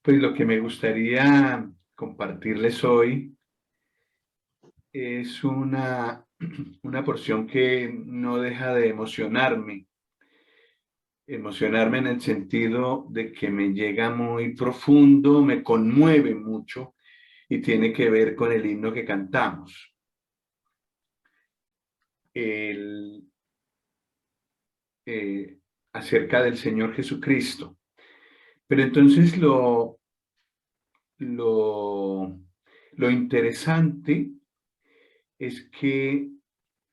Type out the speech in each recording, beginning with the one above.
Pues lo que me gustaría compartirles hoy es una porción que no deja de emocionarme en el sentido de que me llega muy profundo, me conmueve mucho y tiene que ver con el himno que cantamos. El, eh, Acerca del Señor Jesucristo. Pero entonces lo, lo interesante es que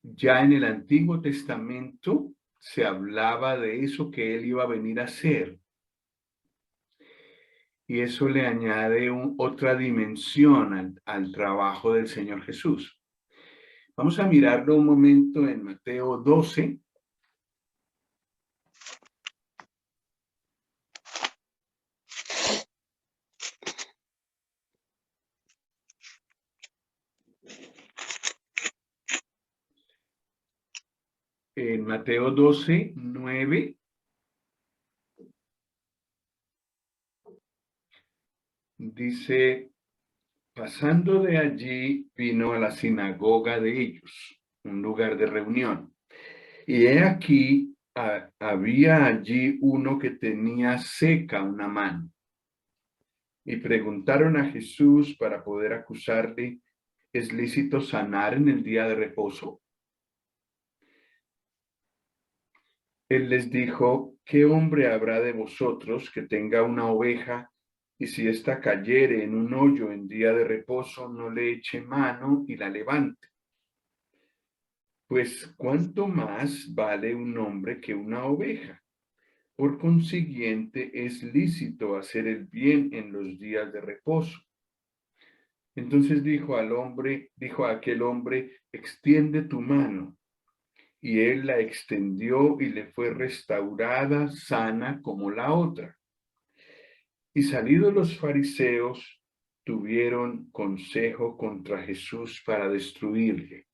ya en el Antiguo Testamento se hablaba de eso que él iba a venir a hacer. Y eso le añade otra dimensión al trabajo del Señor Jesús. Vamos a mirarlo un momento en Mateo 12. En Mateo 12, 9, dice, pasando de allí, vino a la sinagoga de ellos, un lugar de reunión. Y he aquí, había allí uno que tenía seca una mano. Y preguntaron a Jesús para poder acusarle, ¿es lícito sanar en el día de reposo? Él les dijo, ¿qué hombre habrá de vosotros que tenga una oveja y si ésta cayere en un hoyo en día de reposo, no le eche mano y la levante? Pues cuánto más vale un hombre que una oveja. Por consiguiente, es lícito hacer el bien en los días de reposo. Entonces dijo a aquel hombre, extiende tu mano. Y él la extendió y le fue restaurada, sana como la otra. Y salidos los fariseos, tuvieron consejo contra Jesús para destruirle.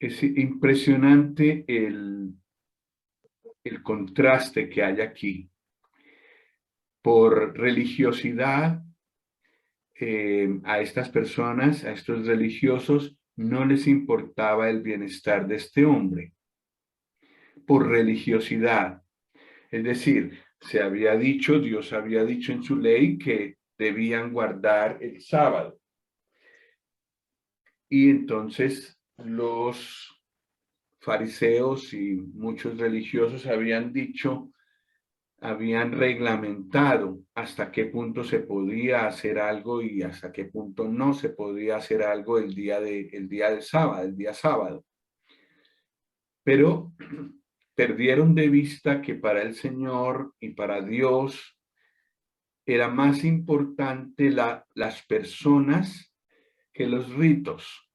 Es impresionante el contraste que hay aquí. Por religiosidad, a estas personas, a estos religiosos, no les importaba el bienestar de este hombre. Por religiosidad. Es decir, Dios había dicho en su ley que debían guardar el sábado. Y entonces los fariseos y muchos religiosos habían reglamentado hasta qué punto se podía hacer algo y hasta qué punto no se podía hacer algo el día del sábado, el día sábado. Pero perdieron de vista que para el Señor y para Dios era más importante las personas que los ritos.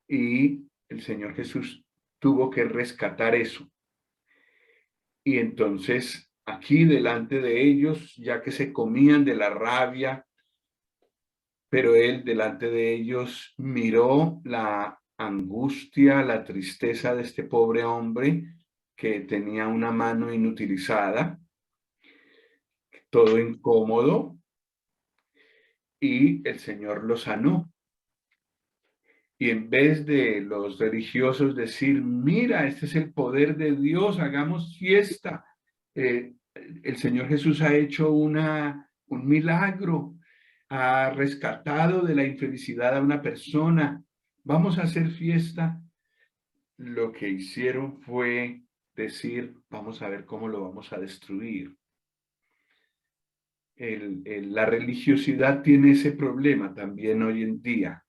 Y el Señor Jesús tuvo que rescatar eso. Y entonces aquí delante de ellos, ya que se comían de la rabia, pero él delante de ellos miró la angustia, la tristeza de este pobre hombre que tenía una mano inutilizada, todo incómodo, y el Señor lo sanó. Y en vez de los religiosos decir, mira, este es el poder de Dios, hagamos fiesta. El Señor Jesús ha hecho un milagro, ha rescatado de la infelicidad a una persona. Vamos a hacer fiesta. Lo que hicieron fue decir, vamos a ver cómo lo vamos a destruir. La religiosidad tiene ese problema también hoy en día,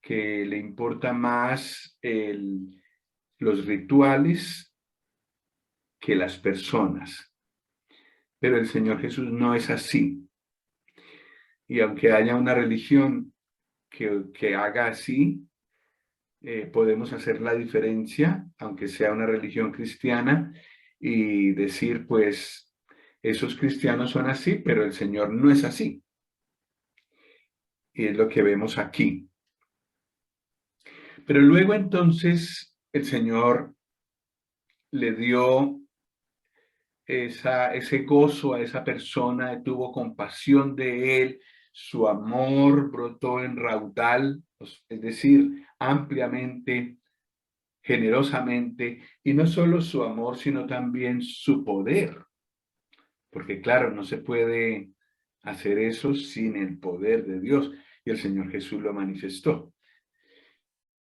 que le importa más los rituales que las personas. Pero el Señor Jesús no es así. Y aunque haya una religión que haga así, podemos hacer la diferencia, aunque sea una religión cristiana, y decir, pues, esos cristianos son así, pero el Señor no es así. Y es lo que vemos aquí. Pero luego entonces el Señor le dio ese gozo a esa persona, tuvo compasión de él, su amor brotó en raudal, es decir, ampliamente, generosamente, y no solo su amor, sino también su poder, porque claro, no se puede hacer eso sin el poder de Dios, y el Señor Jesús lo manifestó.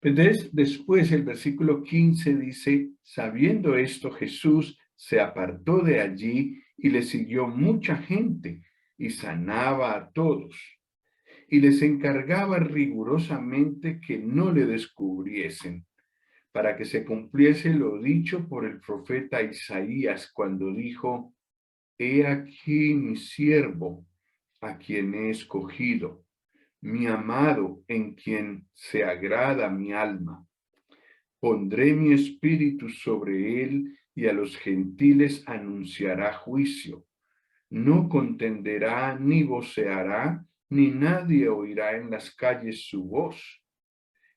Entonces, después el versículo 15 dice, sabiendo esto, Jesús se apartó de allí y le siguió mucha gente y sanaba a todos y les encargaba rigurosamente que no le descubriesen, para que se cumpliese lo dicho por el profeta Isaías cuando dijo, he aquí mi siervo, a quien he escogido, mi amado, en quien se agrada mi alma. Pondré mi espíritu sobre él y a los gentiles anunciará juicio. No contenderá ni voceará, ni nadie oirá en las calles su voz.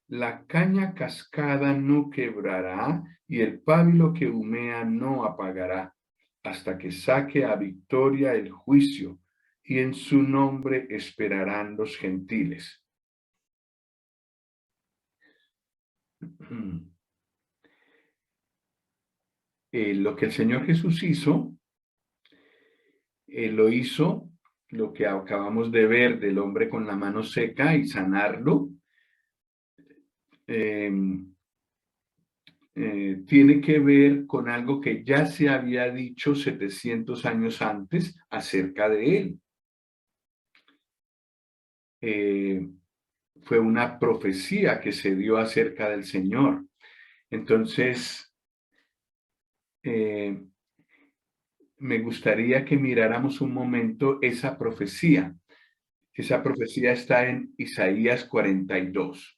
La caña cascada no quebrará y el pábilo que humea no apagará, hasta que saque a victoria el juicio, y en su nombre esperarán los gentiles. Lo que el Señor Jesús hizo, lo hizo, lo que acabamos de ver del hombre con la mano seca y sanarlo, tiene que ver con algo que ya se había dicho 700 años antes acerca de él. Fue una profecía que se dio acerca del Señor. Entonces, me gustaría que miráramos un momento esa profecía. Esa profecía está en Isaías 42.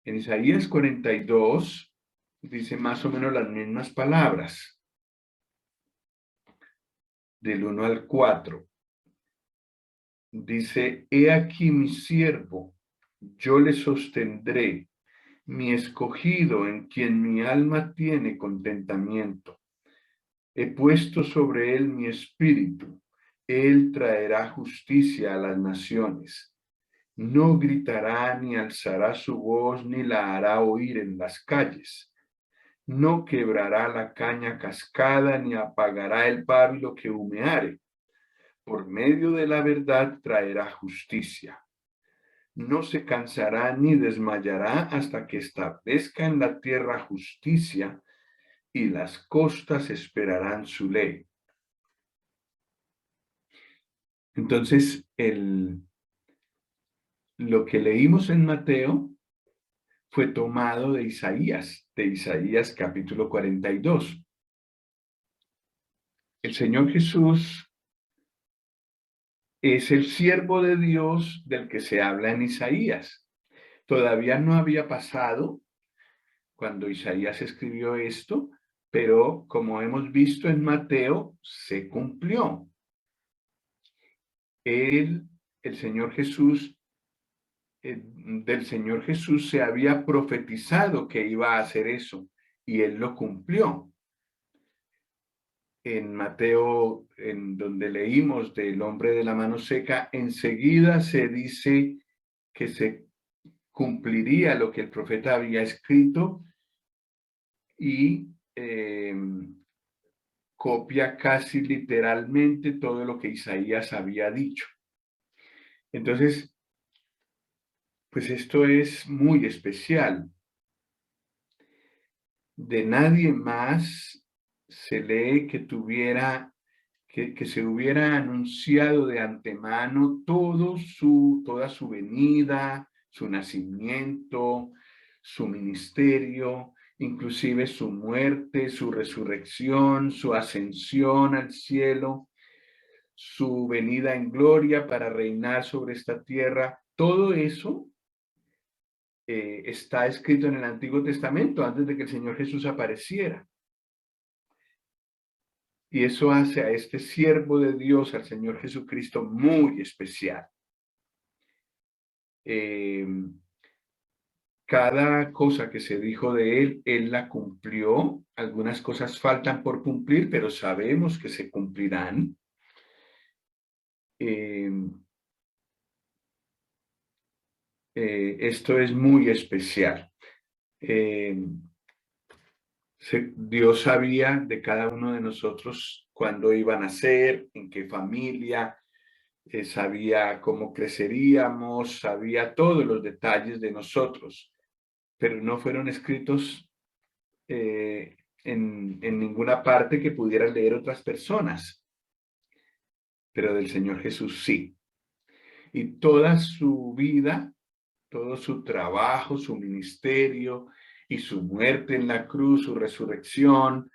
En Isaías 42 dice más o menos las mismas palabras, del 1 al 4. Dice, he aquí mi siervo, yo le sostendré, mi escogido en quien mi alma tiene contentamiento. He puesto sobre él mi espíritu, él traerá justicia a las naciones. No gritará ni alzará su voz ni la hará oír en las calles. No quebrará la caña cascada ni apagará el pábilo que humeare. Por medio de la verdad traerá justicia. No se cansará ni desmayará hasta que establezca en la tierra justicia y las costas esperarán su ley. Entonces, lo que leímos en Mateo fue tomado de Isaías capítulo 42. El Señor Jesús es el siervo de Dios del que se habla en Isaías. Todavía no había pasado cuando Isaías escribió esto, pero como hemos visto en Mateo, se cumplió. El Señor Jesús, del Señor Jesús se había profetizado que iba a hacer eso y él lo cumplió. En Mateo, en donde leímos del hombre de la mano seca, enseguida se dice que se cumpliría lo que el profeta había escrito y copia casi literalmente todo lo que Isaías había dicho. Entonces, pues esto es muy especial. De nadie más se lee que tuviera, que se hubiera anunciado de antemano toda su venida, su nacimiento, su ministerio, inclusive su muerte, su resurrección, su ascensión al cielo, su venida en gloria para reinar sobre esta tierra. Todo eso está escrito en el Antiguo Testamento antes de que el Señor Jesús apareciera. Y eso hace a este siervo de Dios, al Señor Jesucristo, muy especial. Eh, Cada cosa que se dijo de él, él la cumplió. Algunas cosas faltan por cumplir, pero sabemos que se cumplirán. Eh, Esto es muy especial. Eh, Dios sabía de cada uno de nosotros cuándo iban a nacer, en qué familia, sabía cómo creceríamos, sabía todos los detalles de nosotros, pero no fueron escritos en ninguna parte que pudieran leer otras personas, pero del Señor Jesús sí. Y toda su vida, todo su trabajo, su ministerio y su muerte en la cruz, su resurrección,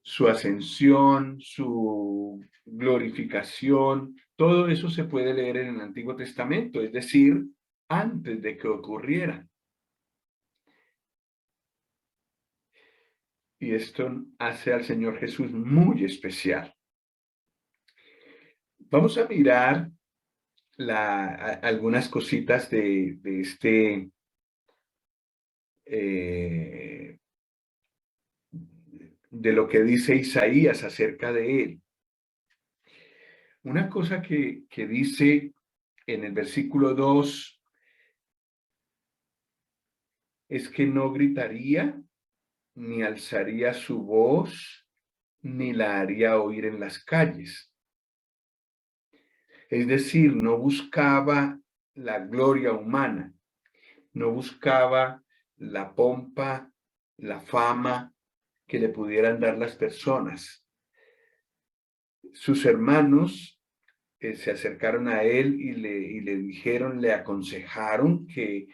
su ascensión, su glorificación, todo eso se puede leer en el Antiguo Testamento, es decir, antes de que ocurriera. Y esto hace al Señor Jesús muy especial. Vamos a mirar algunas cositas de este de lo que dice Isaías acerca de él. Una cosa que dice en el versículo 2 es que no gritaría, ni alzaría su voz, ni la haría oír en las calles. Es decir, no buscaba la gloria humana, no buscaba la pompa, la fama que le pudieran dar las personas. Sus hermanos se acercaron a él y le dijeron, le aconsejaron que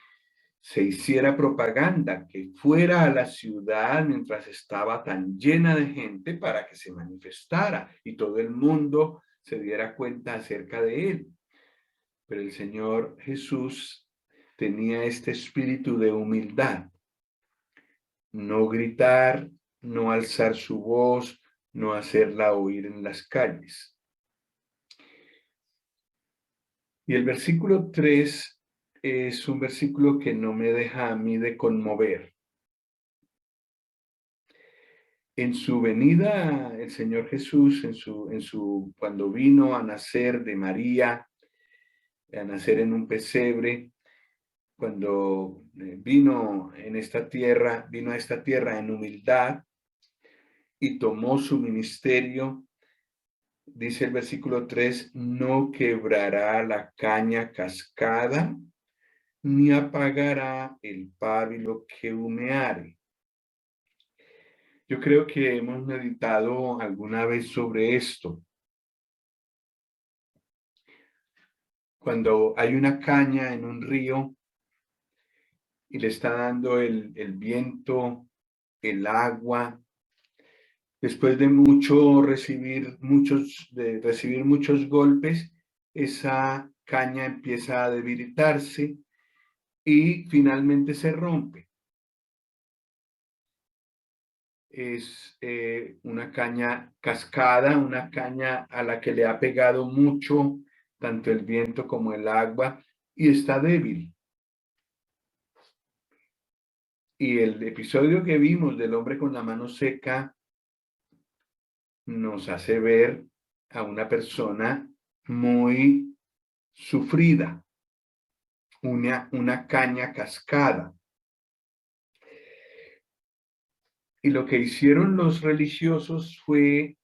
se hiciera propaganda, que fuera a la ciudad mientras estaba tan llena de gente para que se manifestara y todo el mundo se diera cuenta acerca de él. Pero el Señor Jesús tenía este espíritu de humildad, no gritar, no alzar su voz, no hacerla oír en las calles. Y el versículo 3 es un versículo que no me deja a mí de conmover. En su venida, el Señor Jesús, cuando vino a nacer de María, a nacer en un pesebre, cuando vino a esta tierra en humildad y tomó su ministerio, dice el versículo 3, no quebrará la caña cascada, ni apagará el pábilo que humeare. Yo creo que hemos meditado alguna vez sobre esto. Cuando hay una caña en un río y le está dando el viento, el agua, después de recibir muchos golpes, esa caña empieza a debilitarse y finalmente se rompe. Es una caña cascada, una caña a la que le ha pegado mucho tanto el viento como el agua y está débil. Y el episodio que vimos del hombre con la mano seca nos hace ver a una persona muy sufrida, una caña cascada. Y lo que hicieron los religiosos fue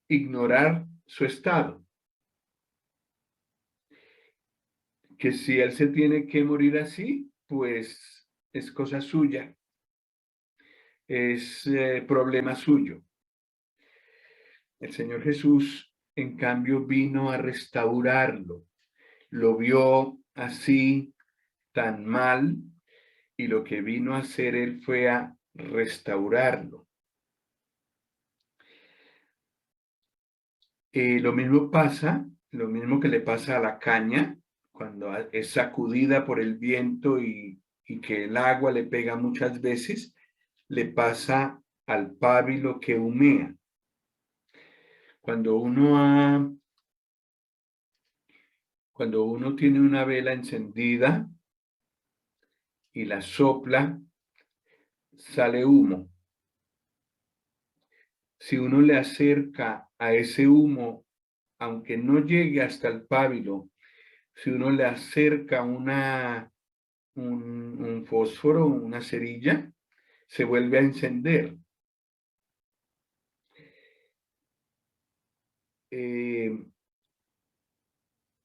ignorar su estado. Que si él se tiene que morir así, pues es cosa suya, es problema suyo. El Señor Jesús, en cambio, vino a restaurarlo. Lo vio así, tan mal, y lo que vino a hacer él fue a restaurarlo. Lo mismo que le pasa a la caña, cuando es sacudida por el viento y que el agua le pega muchas veces, le pasa al pábilo que humea. Cuando Cuando uno tiene una vela encendida y la sopla, sale humo. Si uno le acerca a ese humo, aunque no llegue hasta el pábilo, si uno le acerca un fósforo, una cerilla, se vuelve a encender.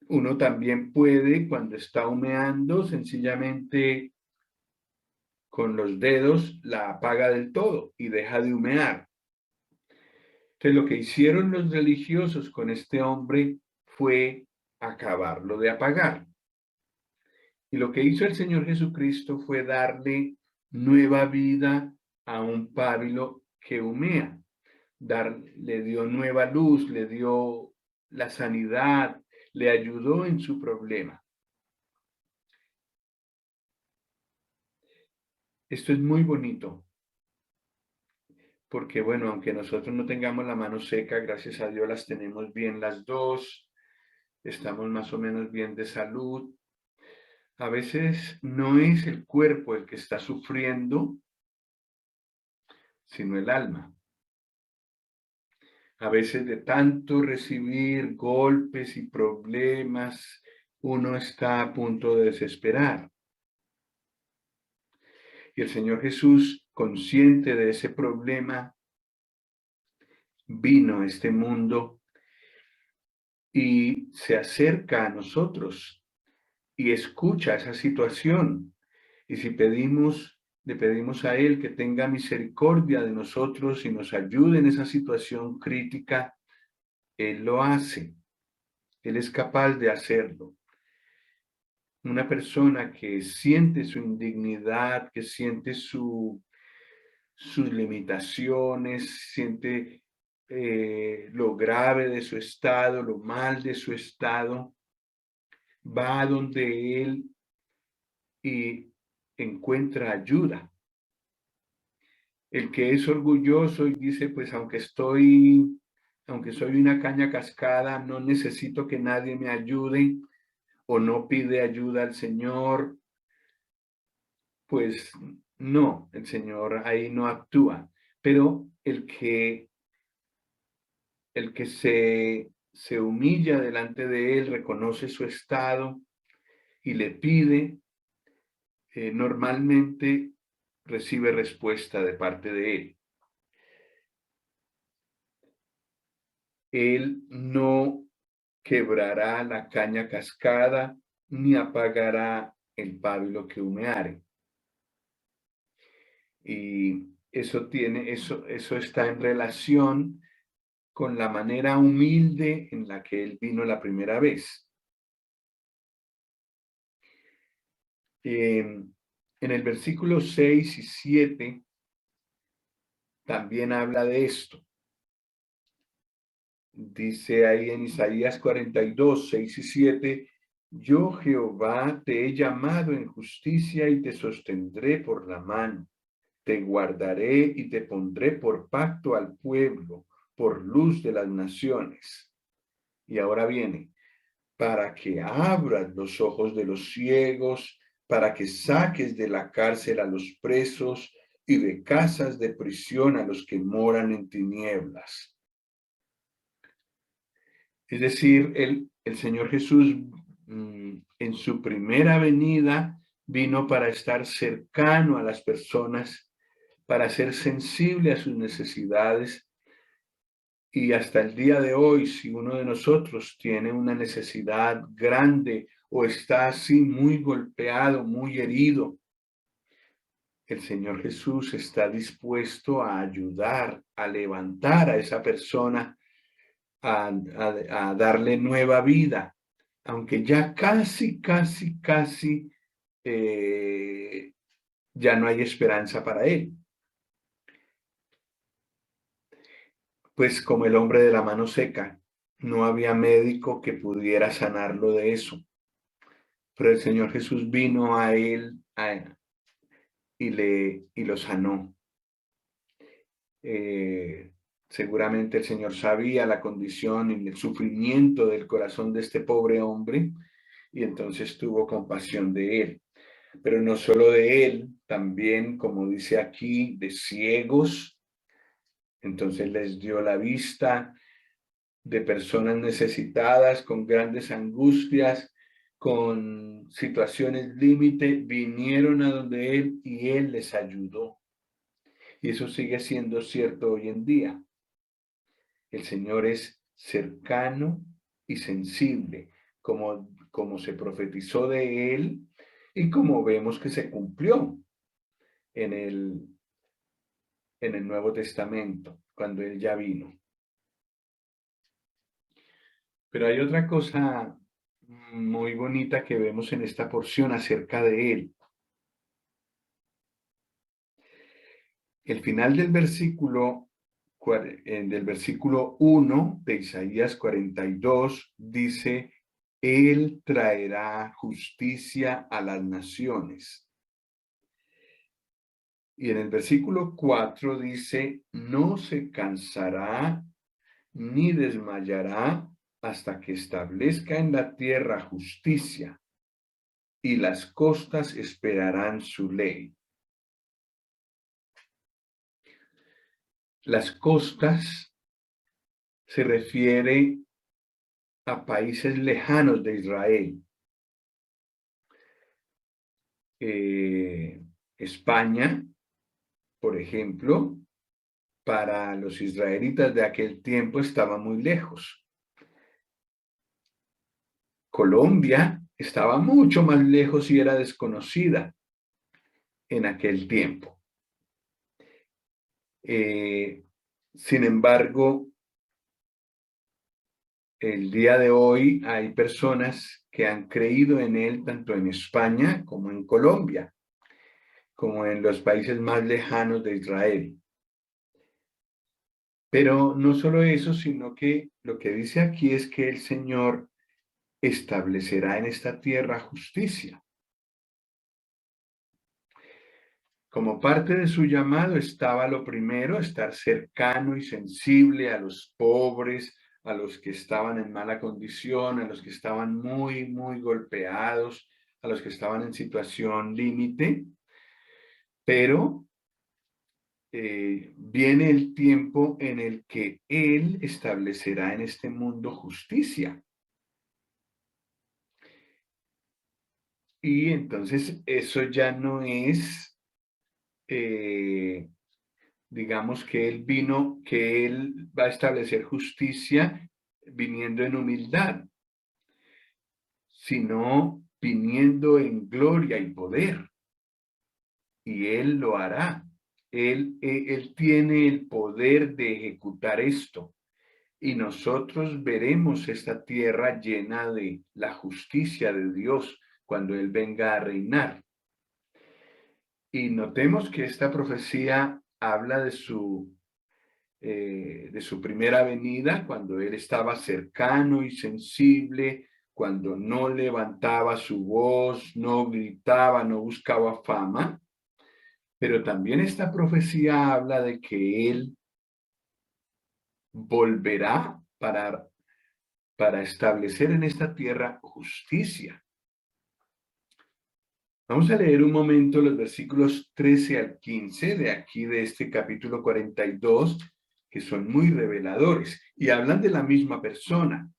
Uno también puede, cuando está humeando, sencillamente con los dedos la apaga del todo y deja de humear. Entonces, lo que hicieron los religiosos con este hombre fue acabarlo de apagar. Y lo que hizo el Señor Jesucristo fue darle nueva vida a un pábilo que humea. Le dio nueva luz, le dio la sanidad, le ayudó en su problema. Esto es muy bonito, porque bueno, aunque nosotros no tengamos la mano seca, gracias a Dios las tenemos bien las dos, estamos más o menos bien de salud. A veces no es el cuerpo el que está sufriendo, sino el alma. A veces de tanto recibir golpes y problemas, uno está a punto de desesperar. Y el Señor Jesús, consciente de ese problema, vino a este mundo y se acerca a nosotros y escucha esa situación. Y si le pedimos a Él que tenga misericordia de nosotros y nos ayude en esa situación crítica, Él lo hace. Él es capaz de hacerlo. Una persona que siente su indignidad, que siente sus limitaciones, siente lo grave de su estado, lo mal de su estado, va a donde Él y encuentra ayuda. El que es orgulloso y dice, pues aunque soy una caña cascada, no necesito que nadie me ayude, o no pide ayuda al Señor, pues no, el Señor ahí no actúa. Pero el que se humilla delante de Él, reconoce su estado y le pide, normalmente recibe respuesta de parte de Él. Él no quebrará la caña cascada ni apagará el pábilo que humeare. Y eso está en relación con la manera humilde en la que Él vino la primera vez. En el versículo 6 y 7 también habla de esto. Dice ahí en Isaías 42, 6 y 7, yo Jehová te he llamado en justicia y te sostendré por la mano. Te guardaré y te pondré por pacto al pueblo, por luz de las naciones. Y ahora viene, para que abras los ojos de los ciegos, para que saques de la cárcel a los presos y de casas de prisión a los que moran en tinieblas. Es decir, el Señor Jesús en su primera venida vino para estar cercano a las personas, para ser sensible a sus necesidades. Y hasta el día de hoy, si uno de nosotros tiene una necesidad grande o está así muy golpeado, muy herido, el Señor Jesús está dispuesto a ayudar, a levantar a esa persona, a darle nueva vida, aunque ya casi ya no hay esperanza para él. Pues como el hombre de la mano seca, no había médico que pudiera sanarlo de eso. Pero el Señor Jesús vino a él y lo sanó. Seguramente el Señor sabía la condición y el sufrimiento del corazón de este pobre hombre, y entonces tuvo compasión de él. Pero no solo de él, también, como dice aquí, de ciegos, entonces les dio la vista, de personas necesitadas, con grandes angustias, con situaciones límite, vinieron a donde él y él les ayudó. Y eso sigue siendo cierto hoy en día. El Señor es cercano y sensible, como se profetizó de él y como vemos que se cumplió en el Nuevo Testamento, cuando él ya vino. Pero hay otra cosa muy bonita que vemos en esta porción acerca de él. El final del versículo 1 de Isaías 42 dice, Él traerá justicia a las naciones. Y en el versículo 4 dice, no se cansará ni desmayará hasta que establezca en la tierra justicia, y las costas esperarán su ley. Las costas se refiere a países lejanos de Israel. España, por ejemplo, para los israelitas de aquel tiempo estaba muy lejos. Colombia estaba mucho más lejos y era desconocida en aquel tiempo. Sin embargo, el día de hoy hay personas que han creído en él tanto en España como en Colombia, como en los países más lejanos de Israel. Pero no solo eso, sino que lo que dice aquí es que el Señor establecerá en esta tierra justicia. Como parte de su llamado estaba lo primero, estar cercano y sensible a los pobres, a los que estaban en mala condición, a los que estaban muy, muy golpeados, a los que estaban en situación límite. Pero viene el tiempo en el que Él establecerá en este mundo justicia. Y entonces eso ya no es, digamos que Él va a establecer justicia viniendo en humildad, sino viniendo en gloria y poder. Y Él lo hará. Él tiene el poder de ejecutar esto. Y nosotros veremos esta tierra llena de la justicia de Dios cuando Él venga a reinar. Y notemos que esta profecía habla de su primera venida, cuando Él estaba cercano y sensible, cuando no levantaba su voz, no gritaba, no buscaba fama. Pero también esta profecía habla de que Él volverá para establecer en esta tierra justicia. Vamos a leer un momento los versículos 13 al 15 de aquí de este capítulo 42, que son muy reveladores y hablan de la misma persona,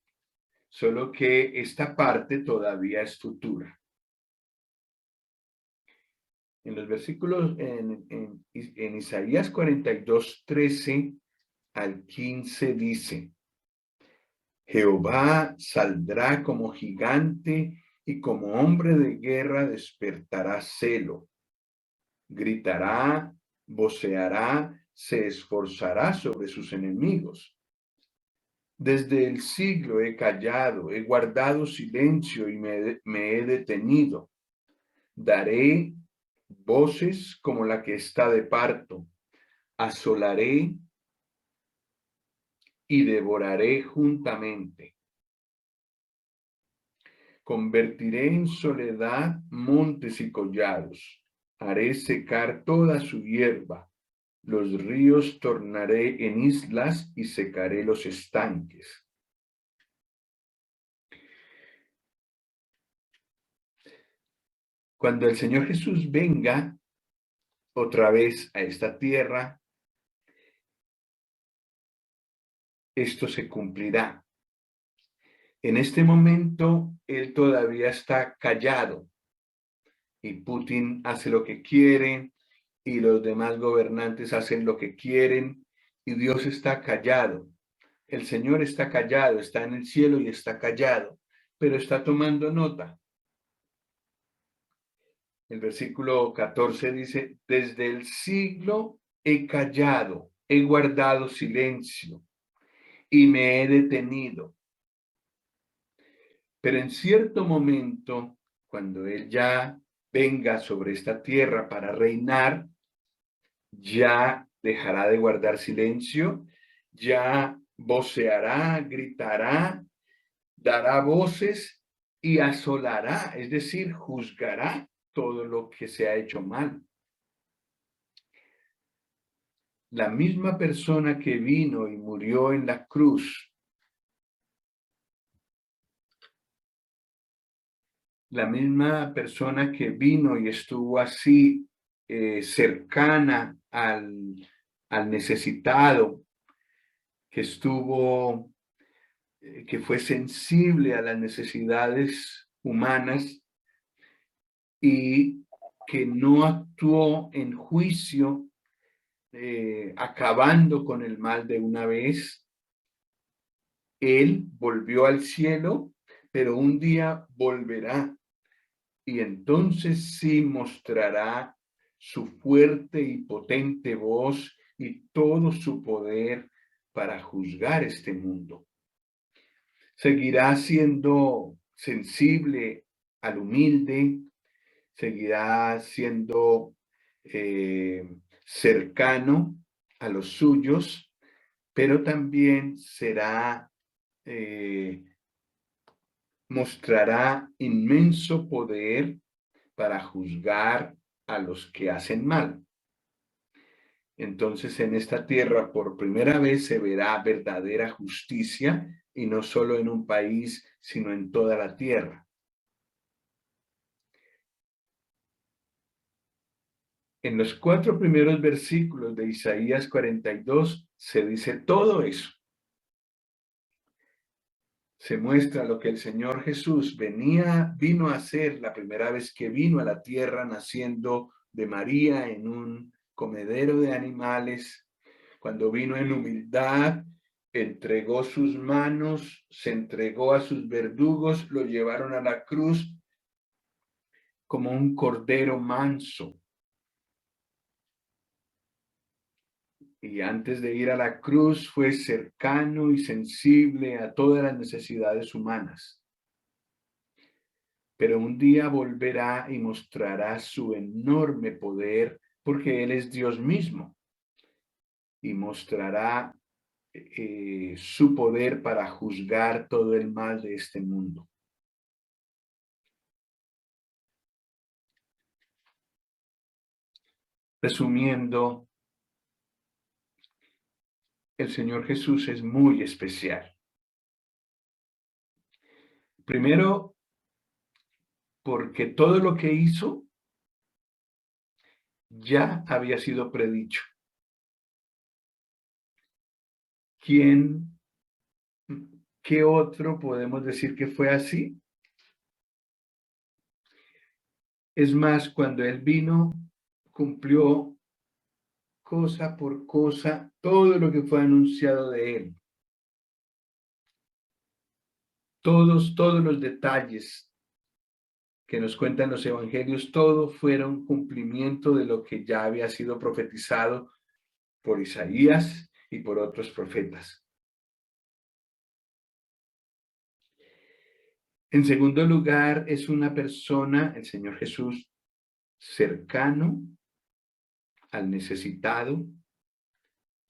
solo que esta parte todavía es futura. En los versículos, en Isaías 42, 13 al 15 dice, Jehová saldrá como gigante y como hombre de guerra despertará celo. Gritará, voceará, se esforzará sobre sus enemigos. Desde el siglo he callado, he guardado silencio y me he detenido. Daré voces como la que está de parto. Asolaré y devoraré juntamente. Convertiré en soledad montes y collados. Haré secar toda su hierba. Los ríos tornaré en islas y secaré los estanques. Cuando el Señor Jesús venga otra vez a esta tierra, esto se cumplirá. En este momento, él todavía está callado y Putin hace lo que quiere y los demás gobernantes hacen lo que quieren y Dios está callado. El Señor está callado, está en el cielo y está callado, pero está tomando nota. El versículo 14 dice, desde el siglo he callado, he guardado silencio y me he detenido. Pero en cierto momento, cuando Él ya venga sobre esta tierra para reinar, ya dejará de guardar silencio, ya voceará, gritará, dará voces y asolará, es decir, juzgará todo lo que se ha hecho mal. La misma persona que vino y murió en la cruz, la misma persona que vino y estuvo así cercana al necesitado, que estuvo, que fue sensible a las necesidades humanas y que no actuó en juicio, acabando con el mal de una vez. Él volvió al cielo, pero un día volverá y entonces sí mostrará su fuerte y potente voz y todo su poder para juzgar este mundo. Seguirá siendo sensible al humilde, seguirá siendo cercano a los suyos, pero también será, mostrará inmenso poder para juzgar a los que hacen mal. Entonces en esta tierra por primera vez se verá verdadera justicia y no solo en un país, sino en toda la tierra. En los 4 primeros versículos de Isaías 42 se dice todo eso. Se muestra lo que el Señor Jesús vino a hacer la primera vez que vino a la tierra, naciendo de María en un comedero de animales. Cuando vino en humildad, entregó sus manos, se entregó a sus verdugos, lo llevaron a la cruz como un cordero manso. Y antes de ir a la cruz fue cercano y sensible a todas las necesidades humanas. Pero un día volverá y mostrará su enorme poder, porque Él es Dios mismo, y mostrará su poder para juzgar todo el mal de este mundo. Resumiendo, el Señor Jesús es muy especial. Primero, porque todo lo que hizo ya había sido predicho. ¿Qué otro podemos decir que fue así? Es más, cuando Él vino, cumplió cosa por cosa todo lo que fue anunciado de Él. Todos los detalles que nos cuentan los evangelios, todo fueron cumplimiento de lo que ya había sido profetizado por Isaías y por otros profetas. En segundo lugar, es una persona, el Señor Jesús, cercano al necesitado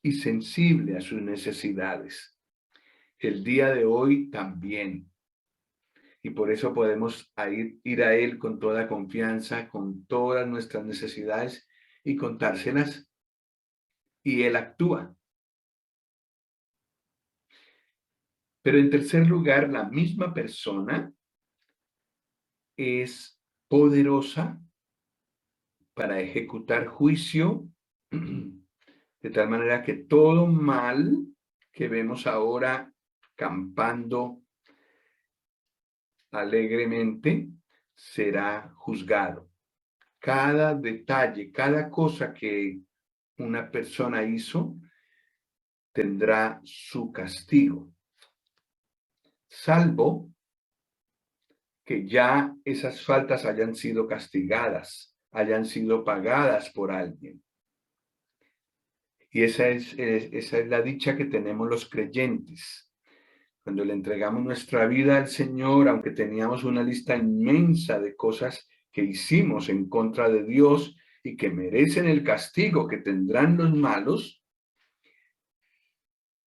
y sensible a sus necesidades. El día de hoy también. Y por eso podemos ir a Él con toda confianza, con todas nuestras necesidades y contárselas. Y Él actúa. Pero en tercer lugar, la misma persona es poderosa para ejecutar juicio, de tal manera que todo mal que vemos ahora campando alegremente será juzgado. Cada detalle, cada cosa que una persona hizo tendrá su castigo, salvo que ya esas faltas hayan sido castigadas, hayan sido pagadas por alguien. Y esa es la dicha que tenemos los creyentes. Cuando le entregamos nuestra vida al Señor, aunque teníamos una lista inmensa de cosas que hicimos en contra de Dios y que merecen el castigo que tendrán los malos,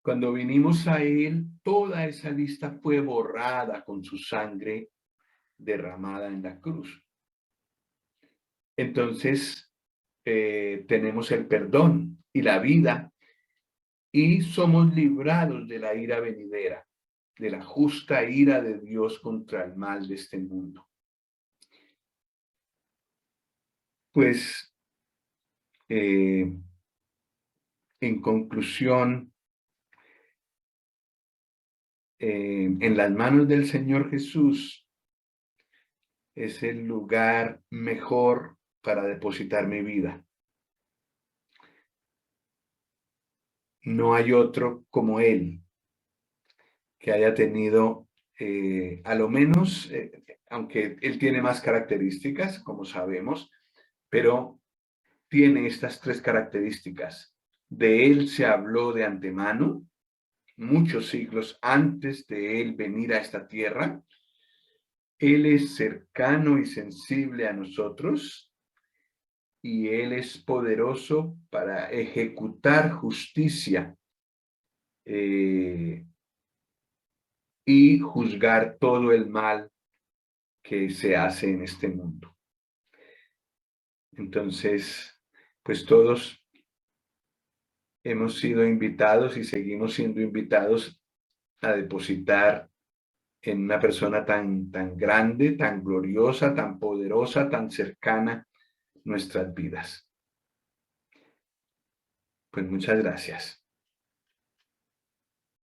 cuando vinimos a Él, toda esa lista fue borrada con su sangre derramada en la cruz. Entonces, tenemos el perdón y la vida y somos librados de la ira venidera, de la justa ira de Dios contra el mal de este mundo. Pues, en conclusión, en las manos del Señor Jesús es el lugar mejor para depositar mi vida. No hay otro como Él que haya tenido, a lo menos, aunque Él tiene más características, como sabemos, pero tiene estas tres características. De Él se habló de antemano, muchos siglos antes de Él venir a esta tierra. Él es cercano y sensible a nosotros y Él es poderoso para ejecutar justicia y juzgar todo el mal que se hace en este mundo. Entonces, pues todos hemos sido invitados y seguimos siendo invitados a depositar en una persona tan grande, tan gloriosa, tan poderosa, tan cercana nuestras vidas. Pues muchas gracias.